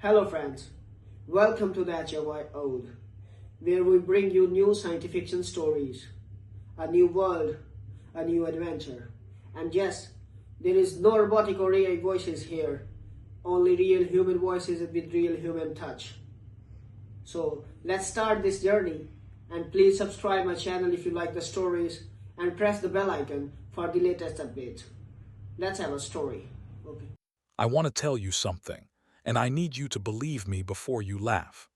Hello friends, welcome to the HFY Ode, where we bring you new science fiction stories, a new world, a new adventure. And yes, there is no robotic or AI voices here, only real human voices with real human touch. So let's start this journey, and please subscribe my channel if you like the stories and press the bell icon for the latest updates. Let's have a story. Okay. I want to tell you something, and I need you to believe me before you laugh.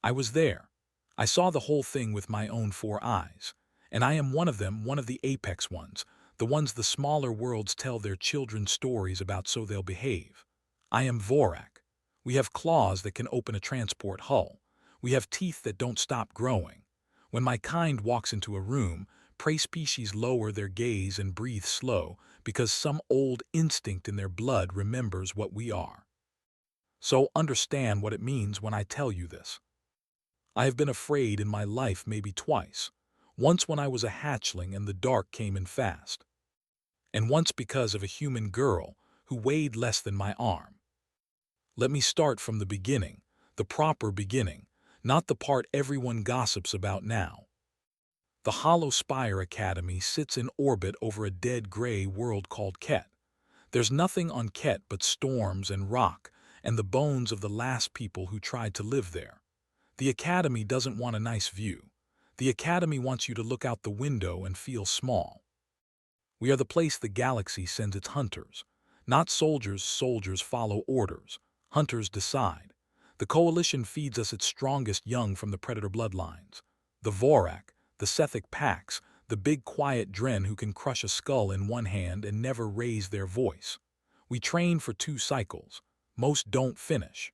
I was there. I saw the whole thing with my own four eyes, and I am one of them, one of the apex ones, the ones the smaller worlds tell their children stories about so they'll behave. I am Vorak. We have claws that can open a transport hull. We have teeth that don't stop growing. When my kind walks into a room, prey species lower their gaze and breathe slow because some old instinct in their blood remembers what we are. So understand what it means when I tell you this. I have been afraid in my life maybe twice. Once when I was a hatchling and the dark came in fast. And once because of a human girl who weighed less than my arm. Let me start from the beginning, the proper beginning, not the part everyone gossips about now. The Hollow Spire Academy sits in orbit over a dead gray world called Ket. There's nothing on Ket but storms and rock and the bones of the last people who tried to live there. The Academy doesn't want a nice view. The Academy wants you to look out the window and feel small. We are the place the galaxy sends its hunters. Not soldiers, soldiers follow orders. Hunters decide. The Coalition feeds us its strongest young from the predator bloodlines. The Vorak, the Sethic Pax, the big quiet Dren who can crush a skull in one hand and never raise their voice. We train for 2 cycles. Most don't finish.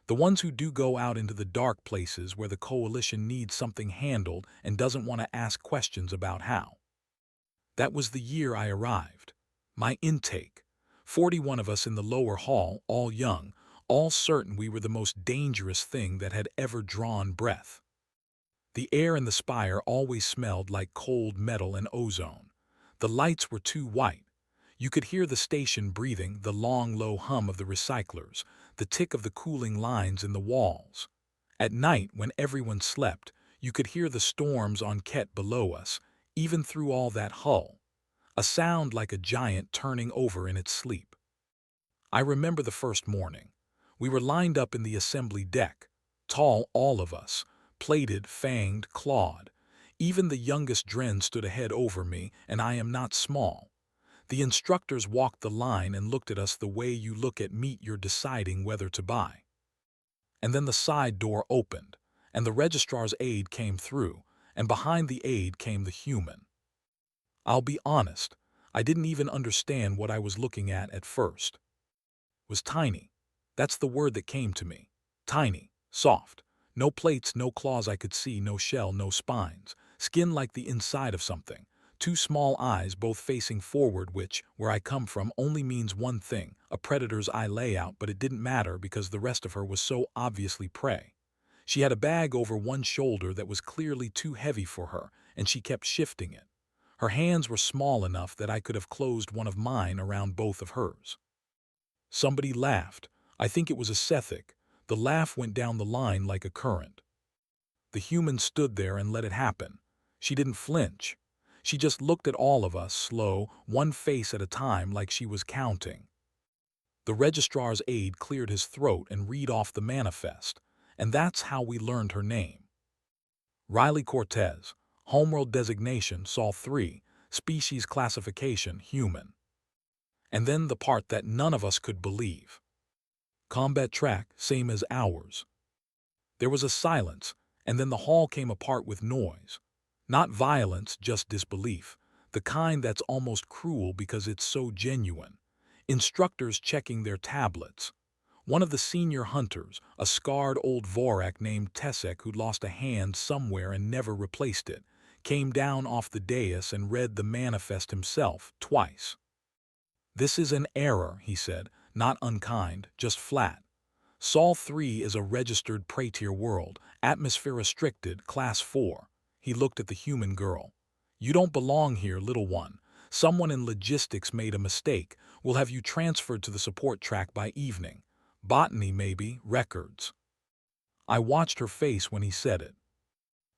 The ones who do go out into the dark places where the Coalition needs something handled and doesn't want to ask questions about how. That was the year I arrived. My intake. 41 of us in the lower hall, all young, all certain we were the most dangerous thing that had ever drawn breath. The air in the spire always smelled like cold metal and ozone. The lights were too white. You could hear the station breathing, the long, low hum of the recyclers, the tick of the cooling lines in the walls. At night, when everyone slept, you could hear the storms on Ket below us, even through all that hull. A sound like a giant turning over in its sleep. I remember the first morning. We were lined up in the assembly deck, tall all of us, plated, fanged, clawed. Even the youngest Dren stood a head over me, and I am not small. The instructors walked the line and looked at us the way you look at meat you're deciding whether to buy. And then the side door opened, and the registrar's aide came through, and behind the aide came the human. I'll be honest, I didn't even understand what I was looking at first. Was tiny. That's the word that came to me. Tiny, soft. No plates, no claws I could see, no shell, no spines. Skin like the inside of something. 2 small eyes both facing forward which, where I come from, only means one thing, a predator's eye layout, but it didn't matter because the rest of her was so obviously prey. She had a bag over one shoulder that was clearly too heavy for her, and she kept shifting it. Her hands were small enough that I could have closed one of mine around both of hers. Somebody laughed. I think it was a Sethic. The laugh went down the line like a current. The human stood there and let it happen. She didn't flinch. She just looked at all of us, slow, one face at a time like she was counting. The registrar's aide cleared his throat and read off the manifest, and that's how we learned her name. Riley Cortez, homeworld designation, Sol 3, species classification, human. And then the part that none of us could believe. Combat track, same as ours. There was a silence, and then the hall came apart with noise. Not violence, just disbelief. The kind that's almost cruel because it's so genuine. Instructors checking their tablets. One of the senior hunters, a scarred old Vorak named Tesek who'd lost a hand somewhere and never replaced it, came down off the dais and read the manifest himself, twice. This is an error, he said, not unkind, just flat. Sol 3 is a registered prey-tier world, atmosphere restricted, class 4. He looked at the human girl. You don't belong here, little one. Someone in logistics made a mistake. We'll have you transferred to the support track by evening. Botany, maybe, records. I watched her face when he said it.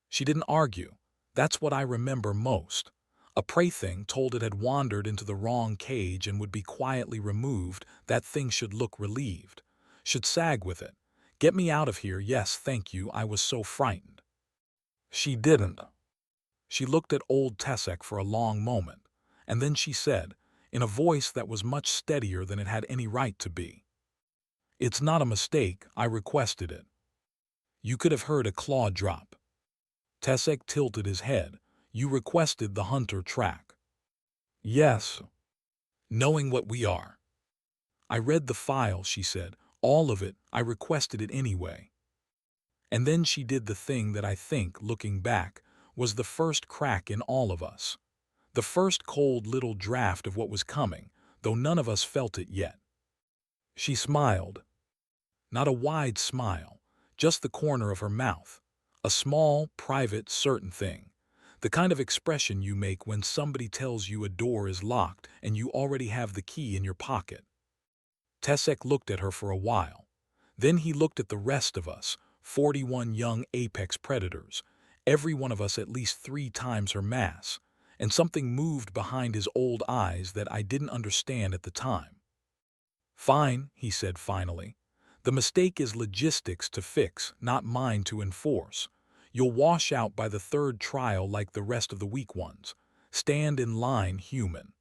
She didn't argue. That's what I remember most. A prey thing told it had wandered into the wrong cage and would be quietly removed. That thing should look relieved. Should sag with it. Get me out of here, yes, thank you, I was so frightened. She didn't. She looked at old Tessek for a long moment, and then she said, in a voice that was much steadier than it had any right to be, "It's not a mistake, I requested it." You could have heard a claw drop. Tessek tilted his head. You requested the hunter track. Yes. Knowing what we are. I read the file, she said. All of it, I requested it anyway. And then she did the thing that I think, looking back, was the first crack in all of us. The first cold little draft of what was coming, though none of us felt it yet. She smiled. Not a wide smile, just the corner of her mouth. A small, private, certain thing. The kind of expression you make when somebody tells you a door is locked and you already have the key in your pocket. Tessek looked at her for a while. Then he looked at the rest of us, 41 young apex predators, every one of us at least 3 times her mass, and something moved behind his old eyes that I didn't understand at the time. Fine, he said finally. The mistake is logistics to fix, not mine to enforce. You'll wash out by the 3rd trial like the rest of the weak ones. Stand in line, human.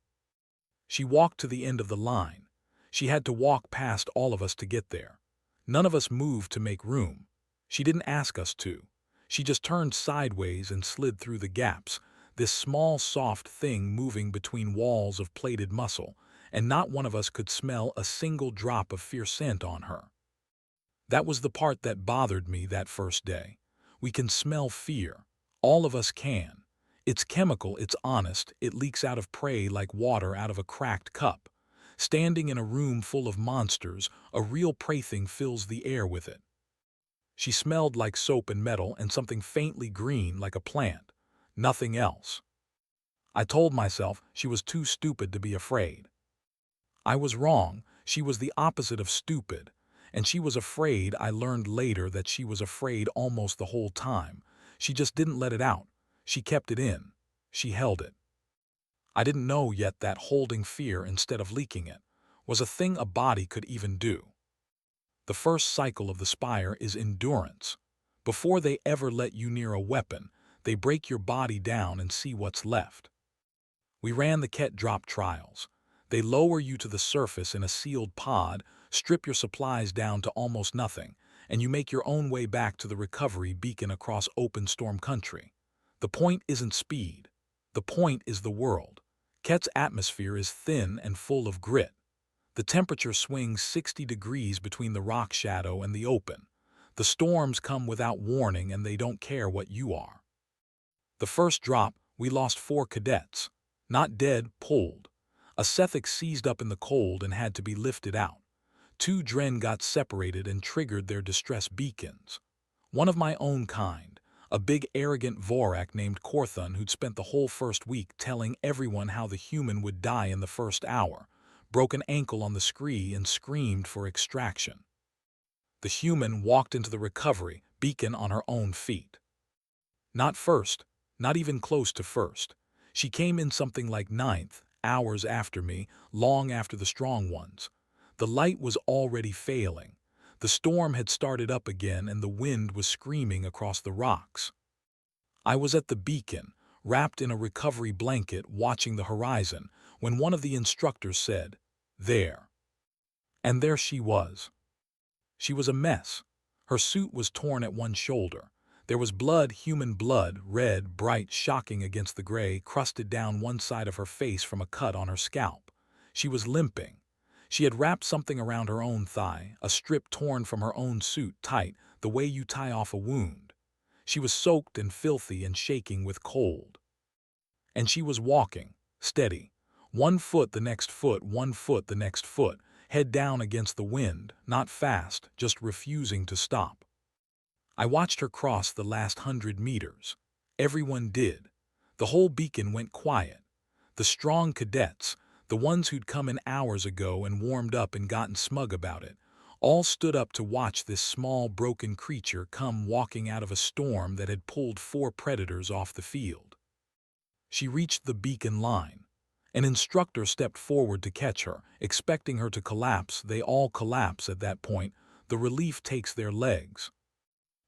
She walked to the end of the line. She had to walk past all of us to get there. None of us moved to make room. She didn't ask us to. She just turned sideways and slid through the gaps, this small, soft thing moving between walls of plated muscle, and not one of us could smell a single drop of fierce scent on her. That was the part that bothered me that first day. We can smell fear. All of us can. It's chemical, it's honest, it leaks out of prey like water out of a cracked cup. Standing in a room full of monsters, a real prey thing fills the air with it. She smelled like soap and metal and something faintly green like a plant. Nothing else. I told myself she was too stupid to be afraid. I was wrong. She was the opposite of stupid. And she was afraid. I learned later that she was afraid almost the whole time. She just didn't let it out. She kept it in. She held it. I didn't know yet that holding fear instead of leaking it was a thing a body could even do. The first cycle of the spire is endurance. Before they ever let you near a weapon, they break your body down and see what's left. We ran the Ket drop trials. They lower you to the surface in a sealed pod, strip your supplies down to almost nothing, and you make your own way back to the recovery beacon across open storm country. The point isn't speed. The point is the world. Ket's atmosphere is thin and full of grit. The temperature swings 60 degrees between the rock shadow and the open. The storms come without warning and they don't care what you are. The first drop, we lost 4 cadets. Not dead, pulled. A Sethic seized up in the cold and had to be lifted out. 2 Dren got separated and triggered their distress beacons. One of my own kind, a big arrogant Vorak named Korthun who'd spent the whole first week telling everyone how the human would die in the first hour, broke an ankle on the scree and screamed for extraction. The human walked into the recovery beacon on her own feet. Not first, not even close to first. She came in something like 9th, hours after me, long after the strong ones. The light was already failing. The storm had started up again and the wind was screaming across the rocks. I was at the beacon, wrapped in a recovery blanket watching the horizon, when one of the instructors said, "There." And there she was. She was a mess. Her suit was torn at one shoulder. There was blood, human blood, red, bright, shocking against the gray, crusted down one side of her face from a cut on her scalp. She was limping. She had wrapped something around her own thigh, a strip torn from her own suit tight, the way you tie off a wound. She was soaked and filthy and shaking with cold. And she was walking, steady. 1 foot the next foot, 1 foot the next foot, head down against the wind, not fast, just refusing to stop. I watched her cross the last 100 meters. Everyone did. The whole beacon went quiet. The strong cadets, the ones who'd come in hours ago and warmed up and gotten smug about it, All stood up to watch this small, broken creature come walking out of a storm that had pulled 4 predators off the field. She reached the beacon line. An instructor stepped forward to catch her, expecting her to collapse. They all collapse at that point. The relief takes their legs.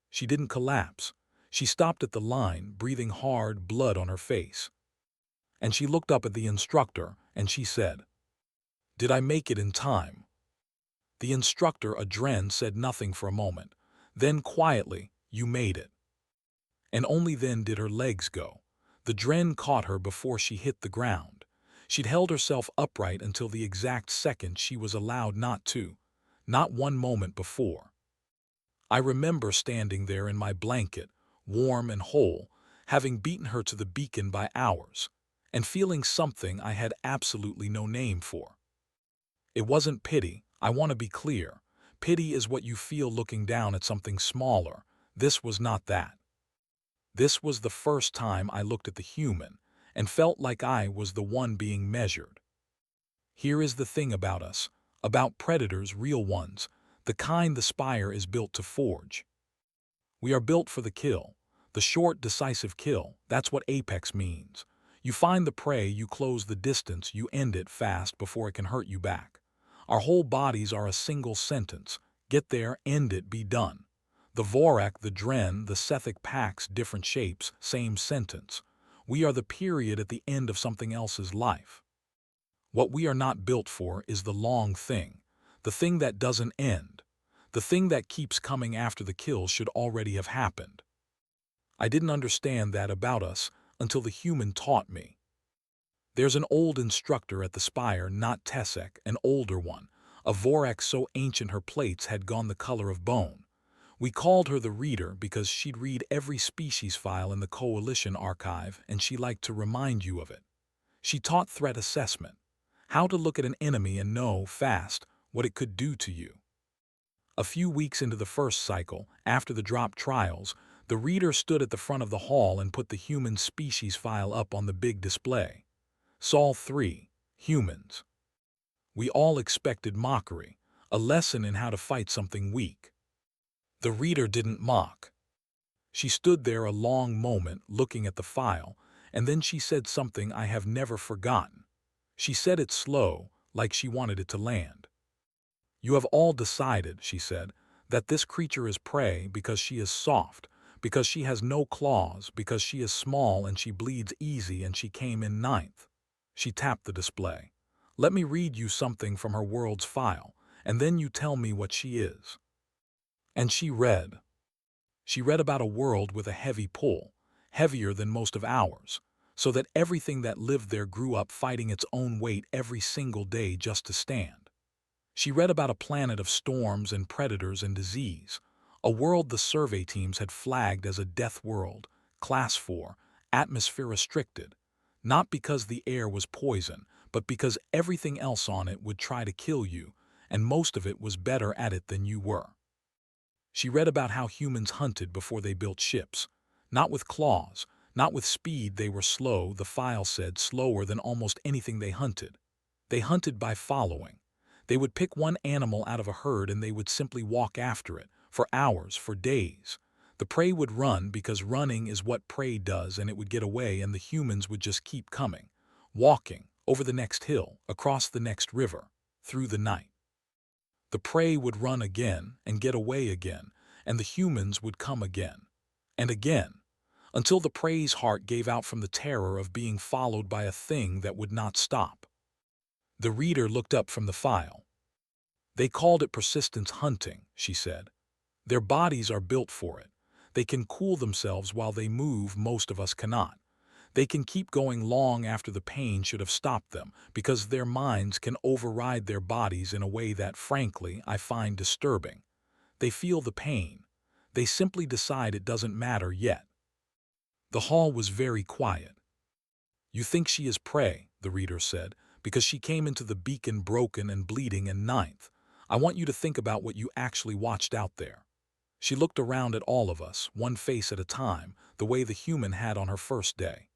She didn't collapse. She stopped at the line, breathing hard, blood on her face. And she looked up at the instructor, and she said, "Did I make it in time?" The instructor, Adren, said nothing for a moment. Then quietly, "You made it." And only then did her legs go. The Dren caught her before she hit the ground. She'd held herself upright until the exact second she was allowed not to, not one moment before. I remember standing there in my blanket, warm and whole, having beaten her to the beacon by hours, and feeling something I had absolutely no name for. It wasn't pity, I want to be clear. Pity is what you feel looking down at something smaller. This was not that. This was the first time I looked at the human and felt like I was the one being measured. Here is the thing about us, about predators, real ones, the kind the spire is built to forge. We are built for the kill, the short, decisive kill. That's what apex means. You find the prey, you close the distance, you end it fast before it can hurt you back. Our whole bodies are a single sentence. Get there, end it, be done. The Vorak, the Dren, the Sethic packs, different shapes, same sentence. We are the period at the end of something else's life. What we are not built for is the long thing, the thing that doesn't end. The thing that keeps coming after the kill should already have happened. I didn't understand that about us until the human taught me. There's an old instructor at the spire, not Tessek, an older one, a Vorak so ancient her plates had gone the color of bone. We called her the Reader because she'd read every species file in the Coalition archive and she liked to remind you of it. She taught threat assessment, how to look at an enemy and know, fast, what it could do to you. A few weeks into the first cycle, after the drop trials, the Reader stood at the front of the hall and put the human species file up on the big display. Sol 3, humans. We all expected mockery, a lesson in how to fight something weak. The Reader didn't mock. She stood there a long moment looking at the file, and then she said something I have never forgotten. She said it slow, like she wanted it to land. "You have all decided," she said, "that this creature is prey because she is soft, because she has no claws, because she is small and she bleeds easy and she came in ninth." She tapped the display. "Let me read you something from her world's file, and then you tell me what she is." And she read. She read about a world with a heavy pull, heavier than most of ours, so that everything that lived there grew up fighting its own weight every single day just to stand. She read about a planet of storms and predators and disease, a world the survey teams had flagged as a death world, class 4, atmosphere restricted, not because the air was poison, but because everything else on it would try to kill you, and most of it was better at it than you were. She read about how humans hunted before they built ships, not with claws, not with speed. They were slow, the file said, slower than almost anything they hunted. They hunted by following. They would pick one animal out of a herd and they would simply walk after it, for hours, for days. The prey would run because running is what prey does, and it would get away and the humans would just keep coming, walking, over the next hill, across the next river, through the night. The prey would run again and get away again, and the humans would come again, and again, until the prey's heart gave out from the terror of being followed by a thing that would not stop. The Reader looked up from the file. "They called it persistence hunting," she said. "Their bodies are built for it. They can cool themselves while they move, most of us cannot. They can keep going long after the pain should have stopped them, because their minds can override their bodies in a way that, frankly, I find disturbing. They feel the pain. They simply decide it doesn't matter yet." The hall was very quiet. "You think she is prey," the Reader said, "because she came into the beacon broken and bleeding in ninth. I want you to think about what you actually watched out there." She looked around at all of us, one face at a time, the way the human had on her first day.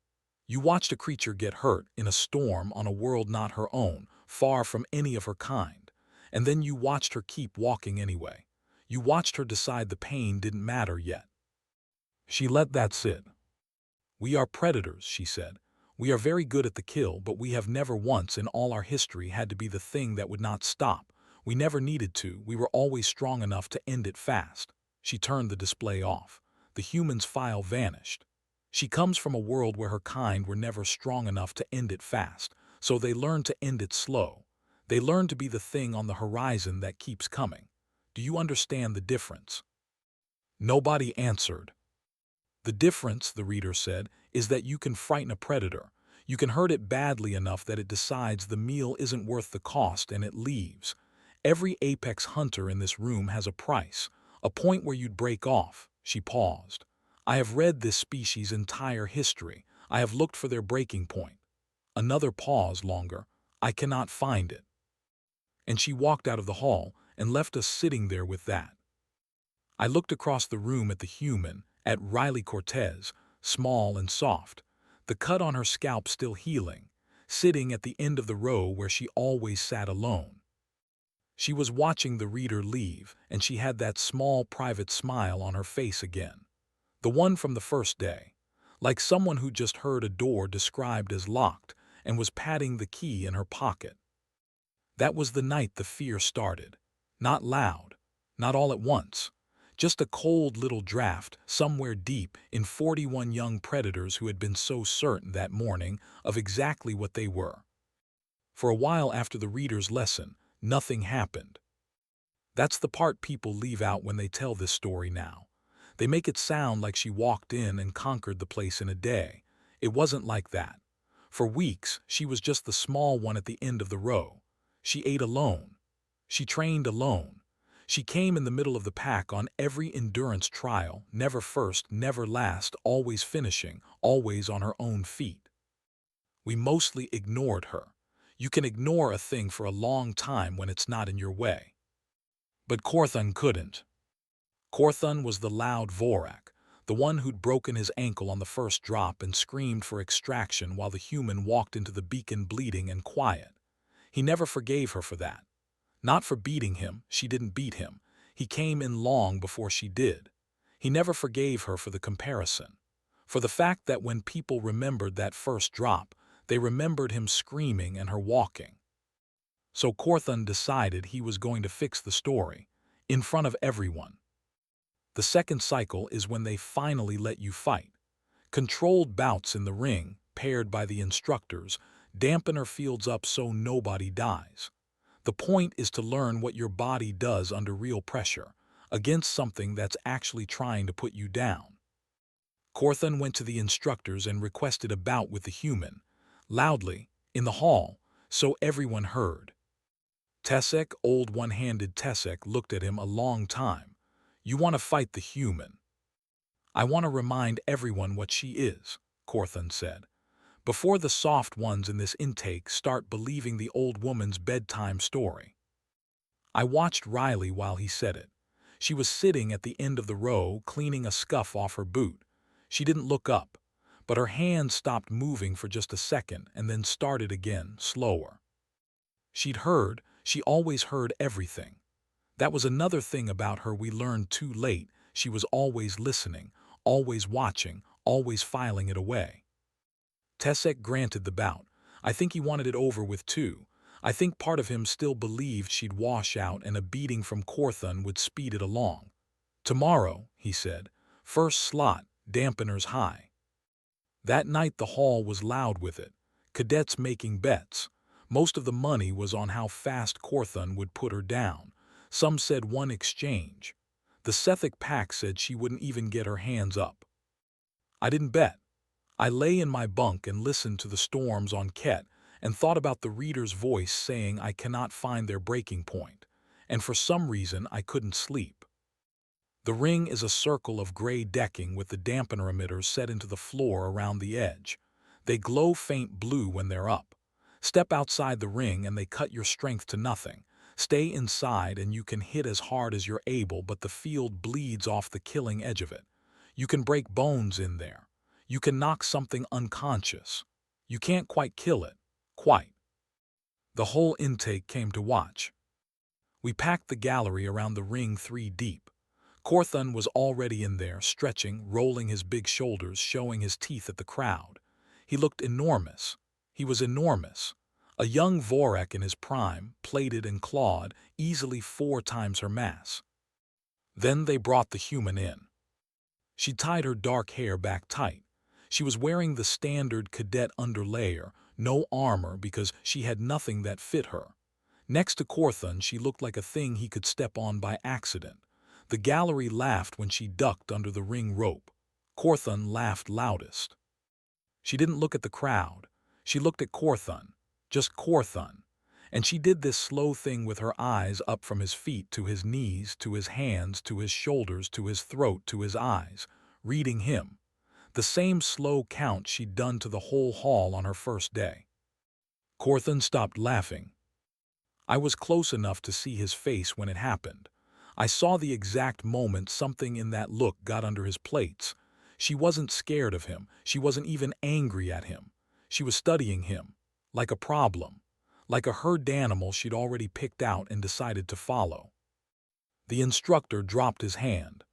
"You watched a creature get hurt in a storm on a world not her own, far from any of her kind. And then you watched her keep walking anyway. You watched her decide the pain didn't matter yet. She let that sit. "We are predators," she said. "We are very good at the kill, but we have never once in all our history had to be the thing that would not stop. We never needed to. We were always strong enough to end it fast." She turned the display off. The human's file vanished. She comes from a world where her kind were never strong enough to end it fast, so they learned to end it slow. They learned to be the thing on the horizon that keeps coming. Do you understand the difference? Nobody answered. "The difference," the reader said, "is that you can frighten a predator. You can hurt it badly enough that it decides the meal isn't worth the cost and it leaves. Every apex hunter in this room has a price, a point where you'd break off." She paused. "I have read this species' entire history. I have looked for their breaking point." Another pause longer. "I cannot find it." And she walked out of the hall and left us sitting there with that. I looked across the room at the human, at Riley Cortez, small and soft, the cut on her scalp still healing, sitting at the end of the row where she always sat alone. She was watching the reader leave, and she had that small private smile on her face again. The one from the first day, like someone who just heard a door described as locked and was patting the key in her pocket. That was the night the fear started. Not loud, not all at once. Just a cold little draft somewhere deep in 41 young predators who had been so certain that morning of exactly what they were. For a while after the reader's lesson, nothing happened. That's the part people leave out when they tell this story now. They make it sound like she walked in and conquered the place in a day. It wasn't like that. For weeks, she was just the small one at the end of the row. She ate alone. She trained alone. She came in the middle of the pack on every endurance trial, never first, never last, always finishing, always on her own feet. We mostly ignored her. You can ignore a thing for a long time when it's not in your way. But Corthun couldn't. Corthun was the loud Vorak, the one who'd broken his ankle on the first drop and screamed for extraction while the human walked into the beacon bleeding and quiet. He never forgave her for that. Not for beating him, she didn't beat him. He came in long before she did. He never forgave her for the comparison. For the fact that when people remembered that first drop, they remembered him screaming and her walking. So Corthun decided he was going to fix the story, in front of everyone. The second cycle is when they finally let you fight. Controlled bouts in the ring, paired by the instructors, dampen her fields up so nobody dies. The point is to learn what your body does under real pressure, against something that's actually trying to put you down. Corthun went to the instructors and requested a bout with the human, loudly, in the hall, so everyone heard. Tesek, old one-handed Tesek, looked at him a long time. "You want to fight the human?" "I want to remind everyone what she is," Corthun said, "before the soft ones in this intake start believing the old woman's bedtime story." I watched Riley while he said it. She was sitting at the end of the row, cleaning a scuff off her boot. She didn't look up, but her hand stopped moving for just a second and then started again, slower. She always heard everything. That was another thing about her we learned too late. She was always listening, always watching, always filing it away. Tesek granted the bout. I think he wanted it over with too. I think part of him still believed she'd wash out and a beating from Corthun would speed it along. "Tomorrow," he said, "first slot, dampeners high." That night the hall was loud with it. Cadets making bets. Most of the money was on how fast Corthun would put her down. Some said one exchange. The Sethic pack said she wouldn't even get her hands up. I didn't bet. I lay in my bunk and listened to the storms on Ket and thought about the reader's voice saying I cannot find their breaking point, and for some reason I couldn't sleep. The ring is a circle of gray decking with the dampener emitters set into the floor around the edge. They glow faint blue when they're up. Step outside the ring and they cut your strength to nothing. Stay inside and you can hit as hard as you're able, but the field bleeds off the killing edge of it. You can break bones in there. You can knock something unconscious. You can't quite kill it. Quite. The whole intake came to watch. We packed the gallery around the ring 3 deep. Corthun was already in there, stretching, rolling his big shoulders, showing his teeth at the crowd. He looked enormous. He was enormous. A young Vorak in his prime, plated and clawed, easily 4 times her mass. Then they brought the human in. She tied her dark hair back tight. She was wearing the standard cadet underlayer, no armor because she had nothing that fit her. Next to Corthun, she looked like a thing he could step on by accident. The gallery laughed when she ducked under the ring rope. Corthun laughed loudest. She didn't look at the crowd. She looked at Corthun. Just Corthun. And she did this slow thing with her eyes up from his feet to his knees, to his hands, to his shoulders, to his throat, to his eyes, reading him. The same slow count she'd done to the whole hall on her first day. Corthun stopped laughing. I was close enough to see his face when it happened. I saw the exact moment something in that look got under his plates. She wasn't scared of him. She wasn't even angry at him. She was studying him, like a problem, like a herd animal she'd already picked out and decided to follow. The instructor dropped his hand.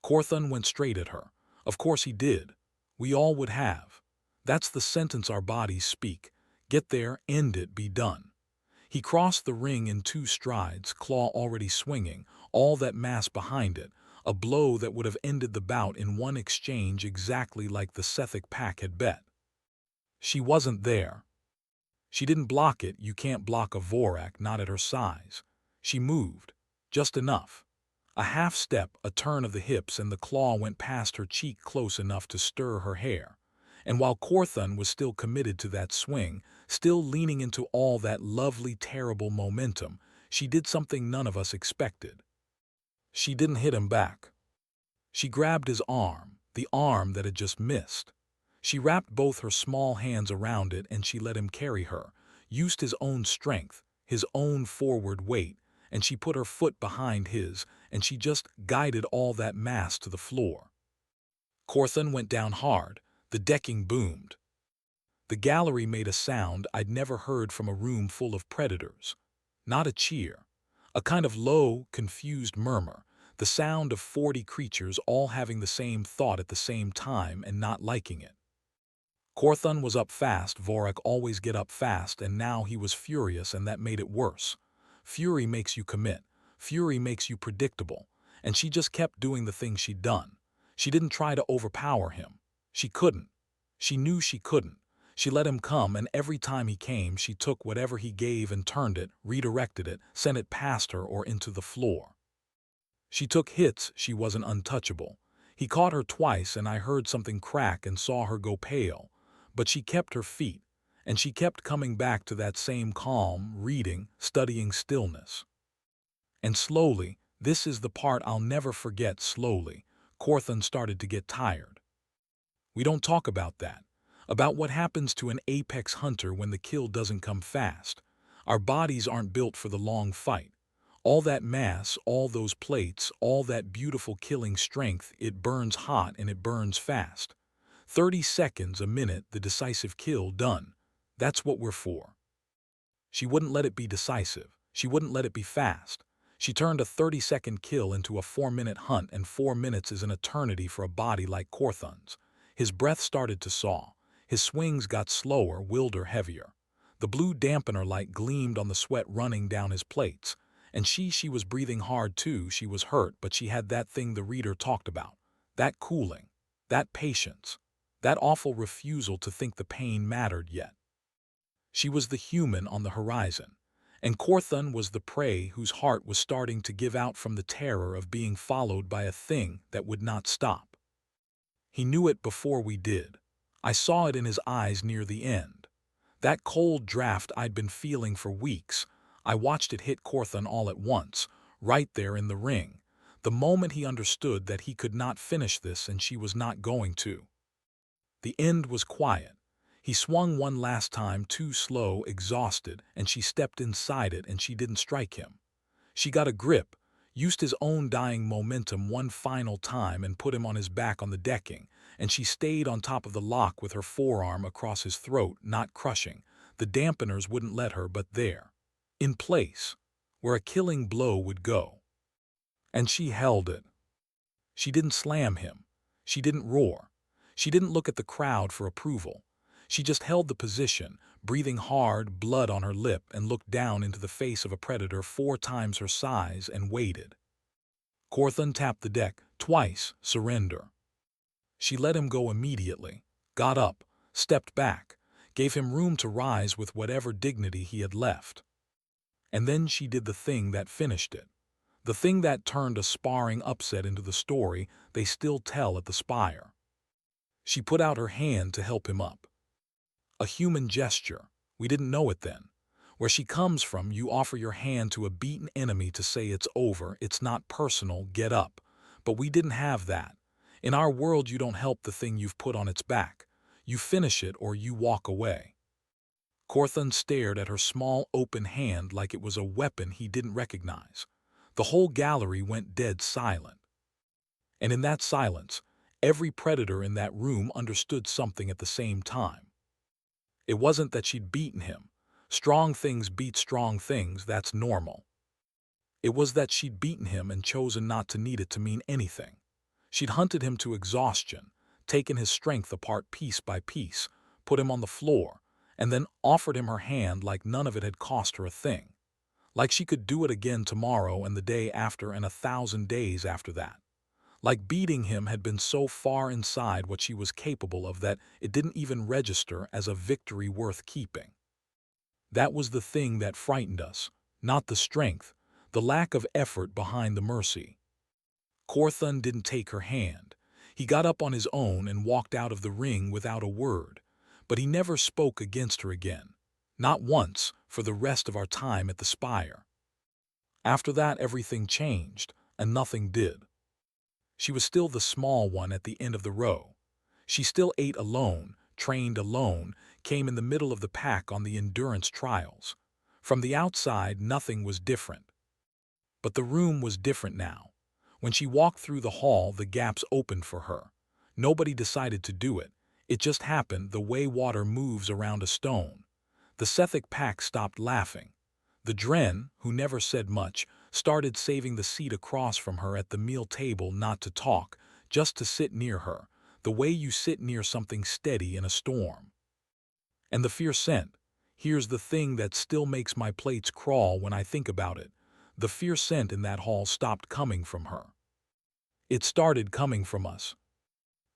Corthun went straight at her. Of course he did. We all would have. That's the sentence our bodies speak. Get there, end it, be done. He crossed the ring in 2 strides, claw already swinging, all that mass behind it, a blow that would have ended the bout in one exchange exactly like the Sethic pack had bet. She wasn't there. She didn't block it. You can't block a Vorak, not at her size. She moved. Just enough. A half step, a turn of the hips, and the claw went past her cheek close enough to stir her hair. And while Corthun was still committed to that swing, still leaning into all that lovely, terrible momentum, she did something none of us expected. She didn't hit him back. She grabbed his arm, the arm that had just missed. She wrapped both her small hands around it and she let him carry her, used his own strength, his own forward weight, and she put her foot behind his, and she just guided all that mass to the floor. Corthun went down hard. The decking boomed. The gallery made a sound I'd never heard from a room full of predators. Not a cheer. A kind of low, confused murmur, the sound of 40 creatures all having the same thought at the same time and not liking it. Corthun was up fast. Vorak always get up fast, and now he was furious, and that made it worse. Fury makes you commit. Fury makes you predictable. And she just kept doing the thing she'd done. She didn't try to overpower him. She couldn't. She knew she couldn't. She let him come, and every time he came, she took whatever he gave and turned it, redirected it, sent it past her or into the floor. She took hits. She wasn't untouchable. He caught her twice, and I heard something crack and saw her go pale. But she kept her feet, and she kept coming back to that same calm, reading, studying stillness. And slowly, this is the part I'll never forget, slowly, Corthun started to get tired. We don't talk about that, about what happens to an apex hunter when the kill doesn't come fast. Our bodies aren't built for the long fight. All that mass, all those plates, all that beautiful killing strength, it burns hot and it burns fast. 30 seconds, a minute, the decisive kill done. That's what we're for. She wouldn't let it be decisive. She wouldn't let it be fast. She turned a 30-second kill into a 4-minute hunt, and 4 minutes is an eternity for a body like Corthun's. His breath started to saw. His swings got slower, wilder, heavier. The blue dampener light gleamed on the sweat running down his plates. And she was breathing hard too. She was hurt, but she had that thing the reader talked about. That cooling. That patience. That awful refusal to think the pain mattered yet. She was the human on the horizon. And Corthun was the prey whose heart was starting to give out from the terror of being followed by a thing that would not stop. He knew it before we did. I saw it in his eyes near the end. That cold draft I'd been feeling for weeks, I watched it hit Corthun all at once, right there in the ring, the moment he understood that he could not finish this and she was not going to. The end was quiet. He swung one last time, too slow, exhausted, and she stepped inside it and she didn't strike him. She got a grip, used his own dying momentum one final time and put him on his back on the decking, and she stayed on top of the lock with her forearm across his throat, not crushing. The dampeners wouldn't let her, but there. In place. where a killing blow would go. And she held it. She didn't slam him. She didn't roar. She didn't look at the crowd for approval. She just held the position, breathing hard, blood on her lip, and looked down into the face of a predator 4 times her size and waited. Corthon tapped the deck twice, surrender. She let him go immediately, got up, stepped back, gave him room to rise with whatever dignity he had left. And then she did the thing that finished it. The thing that turned a sparring upset into the story they still tell at the Spire. She put out her hand to help him up. A human gesture. We didn't know it then. Where she comes from, you offer your hand to a beaten enemy to say it's over, it's not personal, get up. But we didn't have that. In our world, you don't help the thing you've put on its back. You finish it or you walk away. Corthon stared at her small open hand like it was a weapon he didn't recognize. The whole gallery went dead silent. And in that silence, every predator in that room understood something at the same time. It wasn't that she'd beaten him. Strong things beat strong things, that's normal. It was that she'd beaten him and chosen not to need it to mean anything. She'd hunted him to exhaustion, taken his strength apart piece by piece, put him on the floor, and then offered him her hand like none of it had cost her a thing. Like she could do it again tomorrow and the day after and 1,000 days after that. Like beating him had been so far inside what she was capable of that it didn't even register as a victory worth keeping. That was the thing that frightened us, not the strength, the lack of effort behind the mercy. Corthon didn't take her hand. He got up on his own and walked out of the ring without a word, but he never spoke against her again. Not once for the rest of our time at the Spire. After that, everything changed, and nothing did. She was still the small one at the end of the row. She still ate alone, trained alone, came in the middle of the pack on the endurance trials. From the outside, nothing was different. But the room was different now. When she walked through the hall, the gaps opened for her. Nobody decided to do it. It just happened the way water moves around a stone. The Sethic pack stopped laughing. The Dren, who never said much, started saving the seat across from her at the meal table not to talk, just to sit near her, the way you sit near something steady in a storm. And the fear scent. Here's the thing that still makes my plates crawl when I think about it. The fear scent in that hall stopped coming from her. It started coming from us.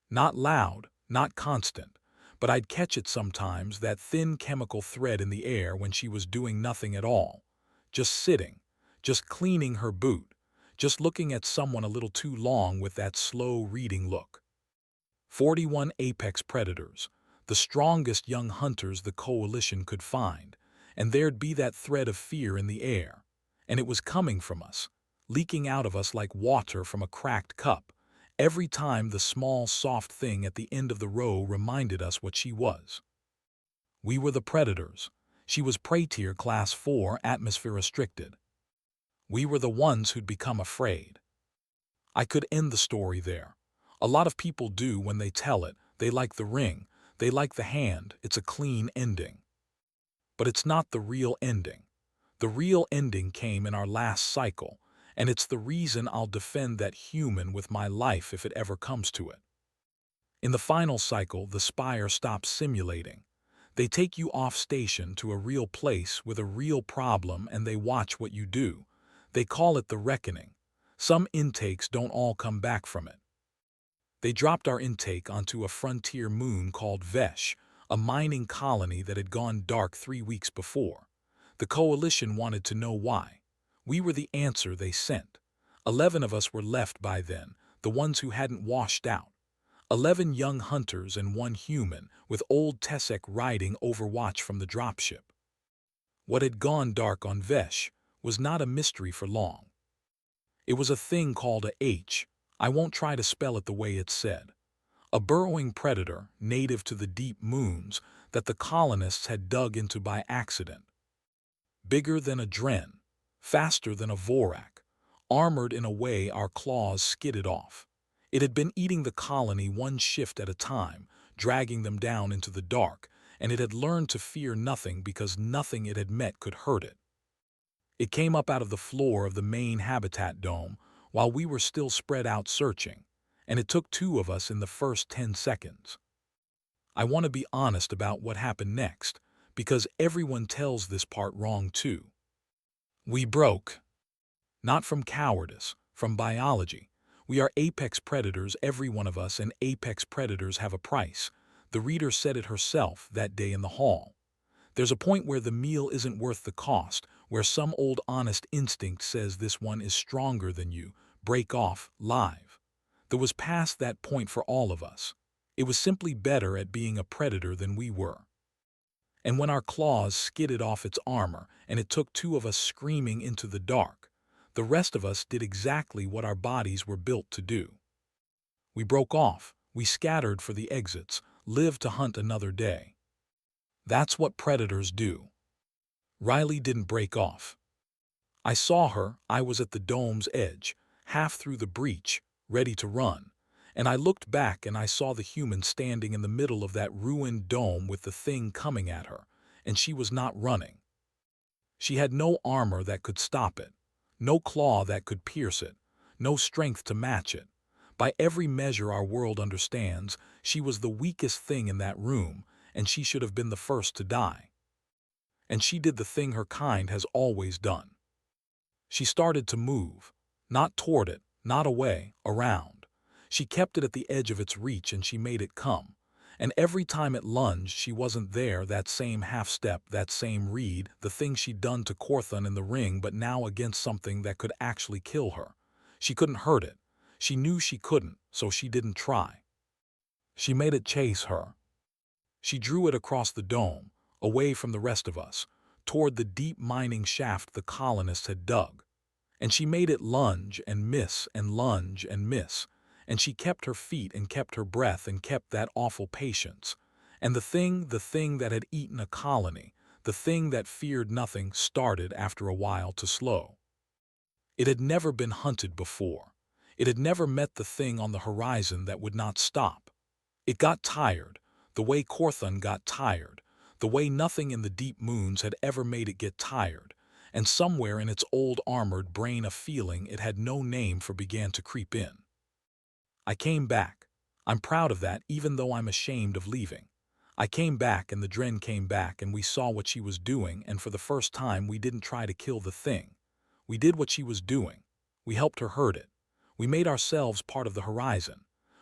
Not loud, not constant, but I'd catch it sometimes, that thin chemical thread in the air when she was doing nothing at all. Just sitting, just cleaning her boot, just looking at someone a little too long with that slow reading look. 41 apex predators, the strongest young hunters the Coalition could find, and there'd be that thread of fear in the air, and it was coming from us, leaking out of us like water from a cracked cup, every time the small, soft thing at the end of the row reminded us what she was. We were the predators. She was prey tier class 4, atmosphere restricted. We were the ones who'd become afraid. I could end the story there. A lot of people do when they tell it. They like the ring. They like the hand. It's a clean ending. But it's not the real ending. The real ending came in our last cycle, and it's the reason I'll defend that human with my life if it ever comes to it. In the final cycle, the Spire stops simulating. They take you off station to a real place with a real problem and they watch what you do. They call it the reckoning. Some intakes don't all come back from it. They dropped our intake onto a frontier moon called Vesh, a mining colony that had gone dark 3 weeks before. The Coalition wanted to know why. We were the answer they sent. 11 of us were left by then, the ones who hadn't washed out. 11 young hunters and 1 human, with old Tessek riding overwatch from the dropship. What had gone dark on Vesh was not a mystery for long. It was a thing called a H. I won't try to spell it the way it's said. A burrowing predator, native to the deep moons, that the colonists had dug into by accident. Bigger than a Dren, faster than a Vorak, armored in a way our claws skidded off. It had been eating the colony 1 shift at a time, dragging them down into the dark, and it had learned to fear nothing because nothing it had met could hurt it. It came up out of the floor of the main habitat dome while we were still spread out searching, and it took two of us in the first 10 seconds. I want to be honest about what happened next, because everyone tells this part wrong too. We broke. Not from cowardice, from biology. We are apex predators, every one of us, and apex predators have a price. The reader said it herself that day in the hall. There's a point where the meal isn't worth the cost, where some old honest instinct says this one is stronger than you, break off, live. There was past that point for all of us. It was simply better at being a predator than we were. And when our claws skidded off its armor and it took two of us screaming into the dark, the rest of us did exactly what our bodies were built to do. We broke off, we scattered for the exits, lived to hunt another day. That's what predators do. Riley didn't break off. I saw her, I was at the dome's edge, half through the breach, ready to run, and I looked back and I saw the human standing in the middle of that ruined dome with the thing coming at her, and she was not running. She had no armor that could stop it, no claw that could pierce it, no strength to match it. By every measure our world understands, she was the weakest thing in that room, and she should have been the first to die. And she did the thing her kind has always done. She started to move, not toward it, not away, around. She kept it at the edge of its reach and she made it come. And every time it lunged, she wasn't there, that same half-step, that same read, the thing she'd done to Corthun in the ring, but now against something that could actually kill her. She couldn't hurt it. She knew she couldn't, so she didn't try. She made it chase her. She drew it across the dome, away from the rest of us, toward the deep mining shaft the colonists had dug. And she made it lunge and miss and lunge and miss. And she kept her feet and kept her breath and kept that awful patience. And the thing that had eaten a colony, the thing that feared nothing, started after a while to slow. It had never been hunted before. It had never met the thing on the horizon that would not stop. It got tired, the way Corthun got tired, the way nothing in the deep moons had ever made it get tired, and somewhere in its old armored brain a feeling it had no name for began to creep in. I came back. I'm proud of that, even though I'm ashamed of leaving. I came back and the Dren came back and we saw what she was doing, and for the first time we didn't try to kill the thing. We did what she was doing. We helped her hurt it. We made ourselves part of the horizon.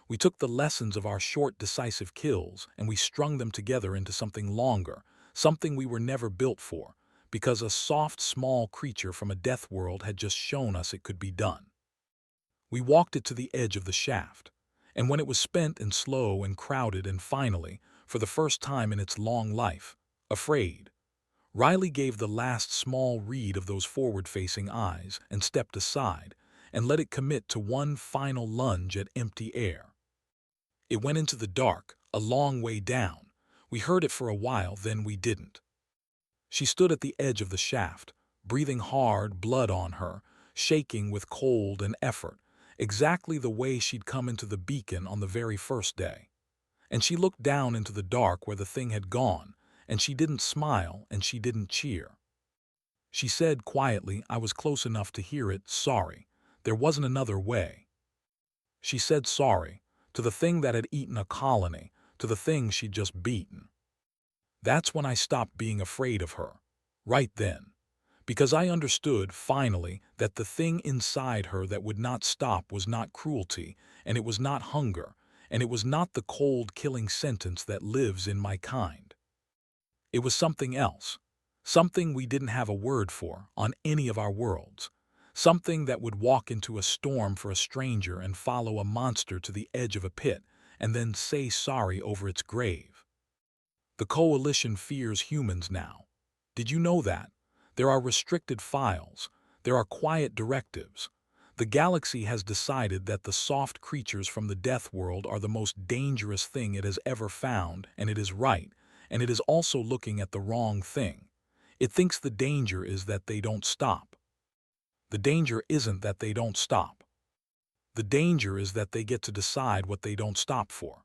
We took the lessons of our short, decisive kills and we strung them together into something longer, something we were never built for, because a soft, small creature from a death world had just shown us it could be done. We walked it to the edge of the shaft, and when it was spent and slow and crowded and finally, for the first time in its long life, afraid, Riley gave the last small read of those forward-facing eyes and stepped aside and let it commit to one final lunge at empty air. It went into the dark, a long way down. We heard it for a while, then we didn't. She stood at the edge of the shaft, breathing hard, blood on her, shaking with cold and effort, exactly the way she'd come into the beacon on the very first day. And she looked down into the dark where the thing had gone, and she didn't smile and she didn't cheer. She said quietly, I was close enough to hear it, sorry. There wasn't another way. She said sorry, to the thing that had eaten a colony, to the thing she'd just beaten. That's when I stopped being afraid of her. Right then. Because I understood, finally, that the thing inside her that would not stop was not cruelty, and it was not hunger, and it was not the cold, killing sentence that lives in my kind. It was something else. Something we didn't have a word for on any of our worlds. Something that would walk into a storm for a stranger and follow a monster to the edge of a pit and then say sorry over its grave. The Coalition fears humans now. Did you know that? There are restricted files. There are quiet directives. The galaxy has decided that the soft creatures from the death world are the most dangerous thing it has ever found, and it is right, and it is also looking at the wrong thing. It thinks the danger is that they don't stop. The danger isn't that they don't stop. The danger is that they get to decide what they don't stop for.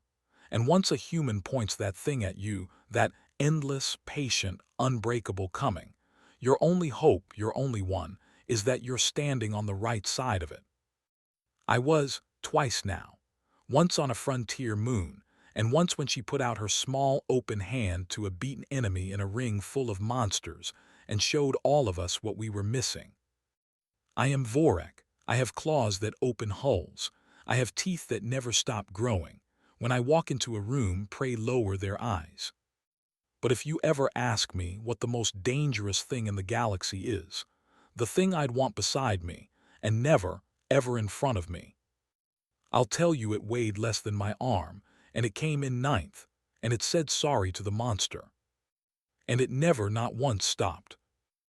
And once a human points that thing at you, that endless, patient, unbreakable coming, Your only hope, your only one, is that you're standing on the right side of it. I was, twice now. Once on a frontier moon, and once when she put out her small open hand to a beaten enemy in a ring full of monsters and showed all of us what we were missing. I am Vorek. I have claws that open hulls. I have teeth that never stop growing. When I walk into a room, pray lower their eyes. But if you ever ask me what the most dangerous thing in the galaxy is, the thing I'd want beside me, and never, ever in front of me, I'll tell you it weighed less than my arm, and it came in ninth, and it said sorry to the monster. And it never not once stopped.